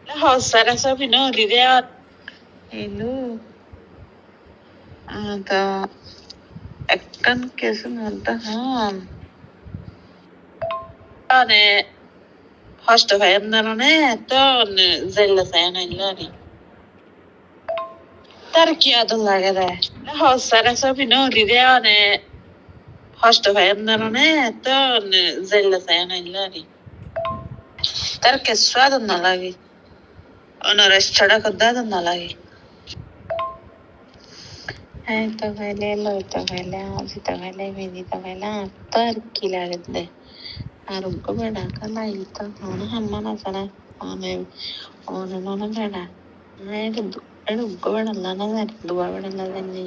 Hosara sabi no lireat. Hello. The akan kesin oldu ha. Ane hosta fayanlar ne to zella sayana illani. Tarki adın lagada. Hosara sabi no lireat ne hosta fayanlar ne to zella sayana illani. Tarki swad na lagi. Ona restara kadda na lagi. ತಗಲೆ ಆಸಿ ತಗಲೆ ಮೆದಿ ತಗಲೆ ಅತ್ತರ್ಕಿ ಲಾಗದ್ದೆ ಆರೋಗ್ಯ ಬೇಡ ಕಲ್ಲ ಇಲ್ತ ಅವನು ಅಮ್ಮನ ಸಲ ಅವನು ಬೇಡ ಉಗ್ಗ ಬೇಡಲ್ಲ ದುವಾ ಬೇಡಲ್ಲ തന്നെ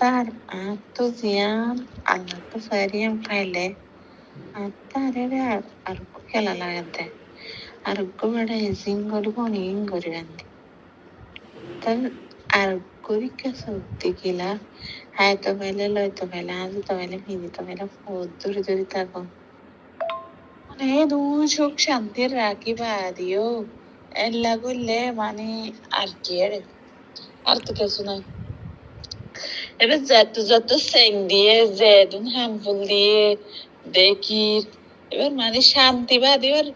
താർ ആത്തുസിയാം അങ്ങനത്തെ സരിയം കൈലെ അത്താരെ അറുക്കലാಗತ್ತೆ അറുക്കു ಬೇಡ ಜಿಂಗೊಡುಗೋನಿ ಹಿಂಗೊರಿಗಂತೆ আর গরিকা সত্যি কিলা হাই তো পাইলে লয় তো পাইলে আজি তো পাইলে ফিজি তো পাইলে দূরে দূরে থাকো মানে দু সুখ শান্তির রাখিবা দিও এল্লা করলে মানে আর কি আর তো কিছু নাই এবার যত যত সেং দিয়ে যেদুন হামফুল দিয়ে দেখি এবার মানে শান্তি বাদ এবার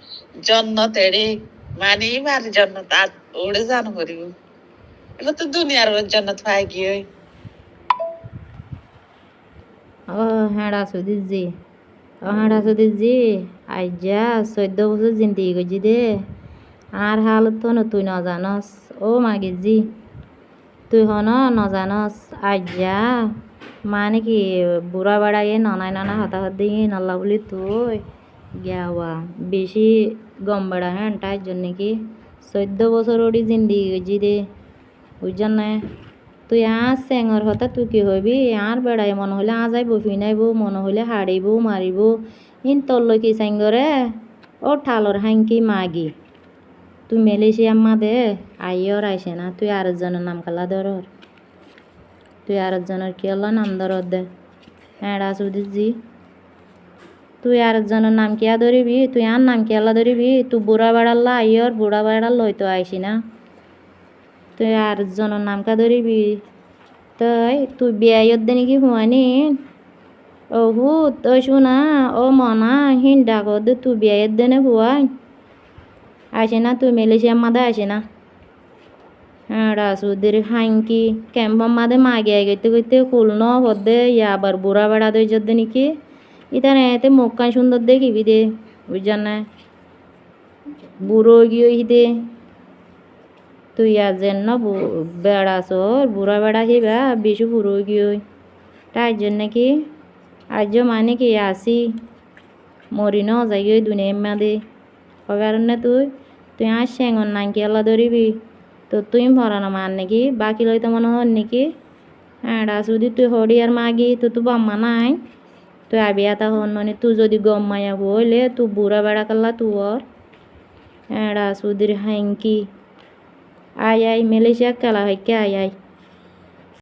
জন্নত এড়ে মানে এবার জন্নত আর ওড়ে জানো করিব এবার তো দুনিয়ার জন্নত পাই গিয়ে ও হেঁড়া সুদিজি আইজা 14 বছর জিন্দিগি করছি দে আর হালত তো তুই ন জানস ও মাগিজি তুই হন ন জানস আইজা মানে কি বুড়া বাড়াইয়ে ননাই ননা হতাহত দিয়ে নল্লা বলি তুই গেওয়া বেশি গম বেড়া হ্যাঁ তাই জন্য কি 14 বছর ওটি জিন্দিগি করছি দে বুঝছেন না তুই চেঙর হতা তুই কি হবি আর বেড়াই মনে হলে যাইব ফিনাইব মনে হলে হাড়িব মারিব ইন তল্ল কি চেঙ্গরে ও ঠালর হাঙ্কি মাগি তুই মেলেছিয়াম মাদে আইয়র আইসে না তুই আরেকজনের নাম কালা ধরর তুই আরেকজনের কি হল নাম ধরর দে হ্যাঁ সুদিজি তুই আরেকজনের নাম কিয়া ধরিবি তুই আর নাম কিয়ালা ধরিবি তুই বুড়া বেড়াল্লা আইয়র বুড়া বেড়াল লইতো আইসি না তুই আরেকজনের নাম কা ধরিবি তাই তুই বিয়াইত দে নাকি হুয়ানি ও হু তুই শুনা ও মনা হিন ডাকো দে তুই বিয়াইত দে না হুয়াই আসে না তুই মেলেছিয়াম মাদে আসে না হ্যাঁ রাসুদের হাঙ্কি ক্যাম্পম মাদে মাগে গেতে গেতে খুলন হদে আবার বুড়া বেড়া দই যদি নাকি ইতানে এতে মুখখান সুন্দর দেখিবি দে বুঝছেন না বুড়ো গিয়ে দে তুই আর যেন বেড়াছর বুড়া বেড়া হিবা বেশি বুড়ো গিয়ে তাই জন্য কি আজ মানে কি আসি মরি ন যাই দুনিয়া মাদে ও কারণে তুই আর চেঙর নাঙ্কি আল্লাহ ধরিবি তো তুই ভরানো মান নাকি বাকি লইতে মনে হন নাকি হ্যাঁ যদি তুই হরি আর মাগি তো তুই বাম্মা নাই তুই আবি আতা হন নি তুই যদি গম মায়া হইলে তুই বুড়া বেড়া কাল্লা তুই ওর হ্যাঁ সুদির হাঙ্কি আই আই মেলেছিয়া খেলা হয় কে আই আই